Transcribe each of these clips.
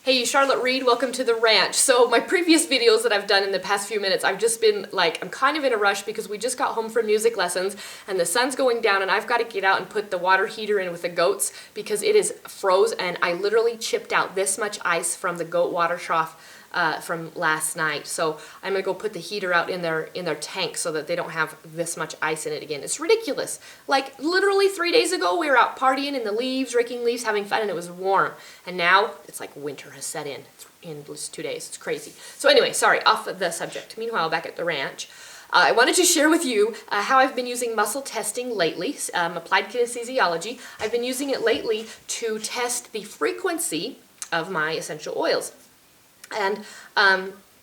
Hey, Charlotte Reed, welcome to the ranch. So my previous videos that I've done in the past few minutes, I've just been like, I'm kind of in a rush because we just got home from music lessons and the sun's going down and I've got to get out and put the water heater in with the goats because it is froze and I literally chipped out this much ice from the goat water trough from last night. So I'm gonna go put the heater out in their tank so that they don't have this much ice in it again. It's ridiculous. Like literally 3 days ago we were out partying in the leaves, raking leaves, having fun, and it was warm. And now it's like winter has set in just 2 days. It's crazy. So anyway, sorry, off the subject. Meanwhile, back at the ranch, I wanted to share with you how I've been using muscle testing lately, applied kinesiology. I've been using it lately to test the frequency of my essential oils. And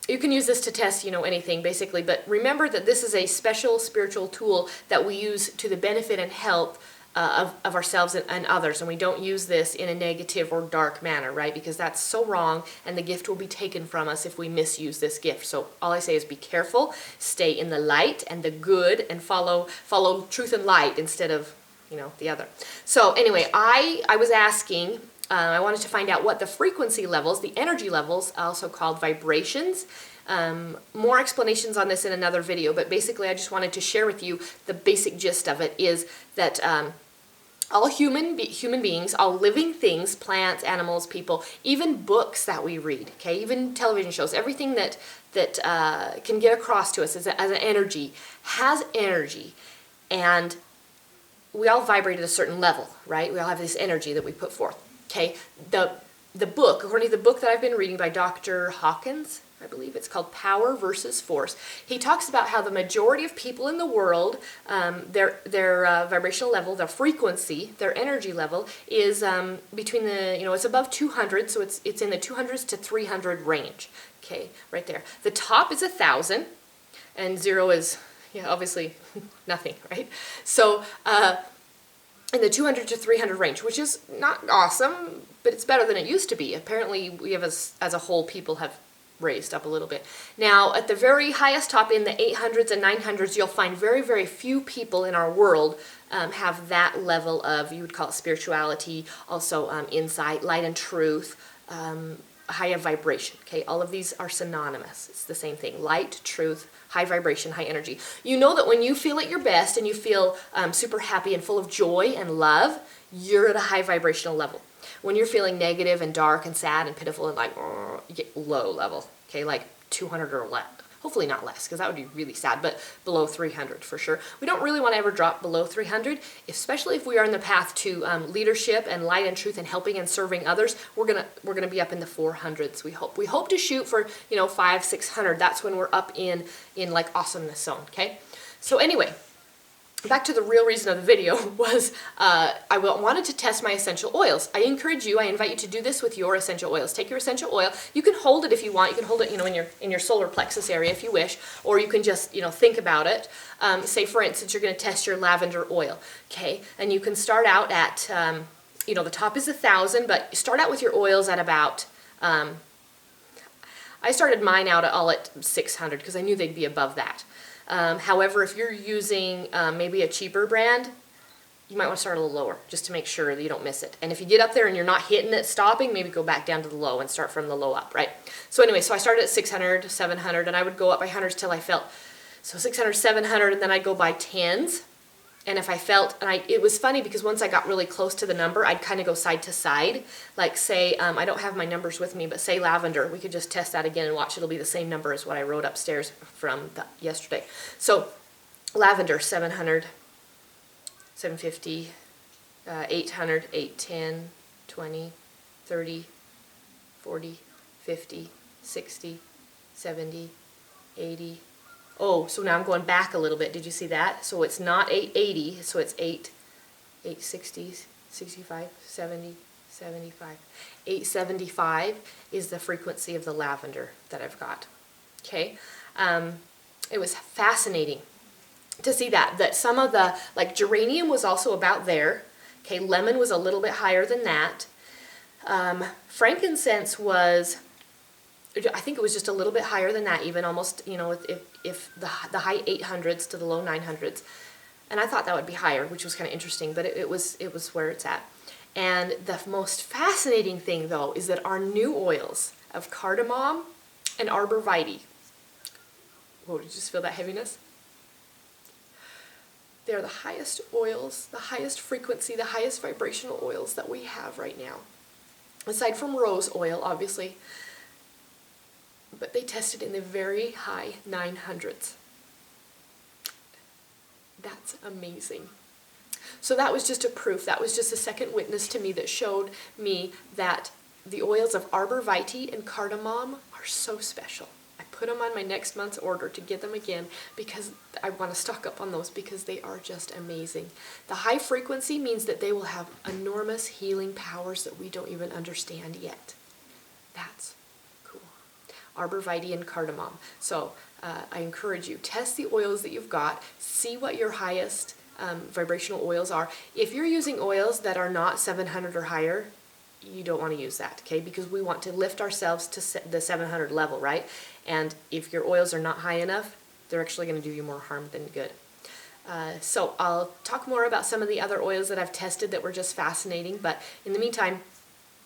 you can use this to test, anything basically, but remember that this is a special spiritual tool that we use to the benefit and help of ourselves and others, and we don't use this in a negative or dark manner, right? Because that's so wrong, and the gift will be taken from us if we misuse this gift. So all I say is be careful, stay in the light and the good, and follow truth and light instead of, the other. So anyway, I was asking, I wanted to find out what the frequency levels, the energy levels, also called vibrations. More explanations on this in another video, but basically I just wanted to share with you the basic gist of it is that all human beings, all living things, plants, animals, people, even books that we read, okay, even television shows, everything that can get across to us as an energy, has energy, and we all vibrate at a certain level, right? We all have this energy that we put forth. Okay, the book, according to the book that I've been reading by Dr. Hawkins, I believe it's called Power versus Force. He talks about how the majority of people in the world, their vibrational level, their frequency, their energy level is between the, it's above 200, so it's in the 200s to 300 range. Okay, right there. The top is 1,000, and 0 is, obviously nothing, right? So, in the 200 to 300 range, which is not awesome, but it's better than it used to be. Apparently, we have, as a whole, people have raised up a little bit. Now, at the very highest top, in the 800s and 900s, you'll find very, very few people in our world have that level of, you would call it spirituality, also insight, light and truth, higher vibration, okay? All of these are synonymous. It's the same thing. Light, truth, high vibration, high energy. You know that when you feel at your best and you feel super happy and full of joy and love, you're at a high vibrational level. When you're feeling negative and dark and sad and pitiful and like, you get low level, okay? Like 200 or less. Hopefully not less, because that would be really sad, but below 300 for sure. We don't really want to ever drop below 300, especially if we are in the path to leadership and light and truth and helping and serving others. We're gonna be up in the 400s. We hope to shoot for 500, 600. That's when we're up in like awesomeness zone. Okay. So anyway, back to the real reason of the video was I wanted to test my essential oils. I invite you to do this with your essential oils. Take your essential oil. You can hold it if you want. You can hold it, in your solar plexus area if you wish, or you can just, think about it. Say, for instance, you're going to test your lavender oil, okay? And you can start out at, the top is 1,000, but start out with your oils at about. I started mine out all at 600 because I knew they'd be above that. However, if you're using maybe a cheaper brand, you might want to start a little lower just to make sure that you don't miss it. And if you get up there and you're not hitting it, stopping, maybe go back down to the low and start from the low up, right? So anyway, so I started at 600, 700, and I would go up by hundreds till I felt, so 600, 700, and then I'd go by tens. And if I felt, it was funny because once I got really close to the number, I'd kind of go side to side. Like say, I don't have my numbers with me, but say lavender, we could just test that again and watch. It'll be the same number as what I wrote upstairs from yesterday. So lavender, 700, 750, 800, 810, 20, 30, 40, 50, 60, 70, 80. Oh, so now I'm going back a little bit. Did you see that? So it's not 880, so it's 860, 65, 70, 75. 875 is the frequency of the lavender that I've got. Okay? It was fascinating to see that some of the, like geranium was also about there. Okay, lemon was a little bit higher than that. Frankincense was, I think it was just a little bit higher than that, even almost, if the high 800s to the low 900s. And I thought that would be higher, which was kind of interesting, but it was where it's at. And the most fascinating thing, though, is that our new oils of cardamom and arbor vitae, whoa, did you just feel that heaviness? They're the highest oils, the highest frequency, the highest vibrational oils that we have right now. Aside from rose oil, obviously, but they tested in the very high 900s. That's amazing. So that was just a proof, that was just a second witness to me that showed me that the oils of arbor vitae and cardamom are so special. I put them on my next month's order to get them again because I want to stock up on those because they are just amazing. The high frequency means that they will have enormous healing powers that we don't even understand yet. That's cool. Arbor vitae and cardamom. So I encourage you, test the oils that you've got, see what your highest vibrational oils are. If you're using oils that are not 700 or higher, you don't want to use that, okay? Because we want to lift ourselves to the 700 level, right? And if your oils are not high enough, they're actually going to do you more harm than good. So I'll talk more about some of the other oils that I've tested that were just fascinating, but in the meantime,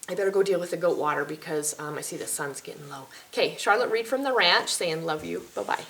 I better go deal with the goat water because I see the sun's getting low. Okay, Charlotte Reed from the ranch saying love you. Bye-bye.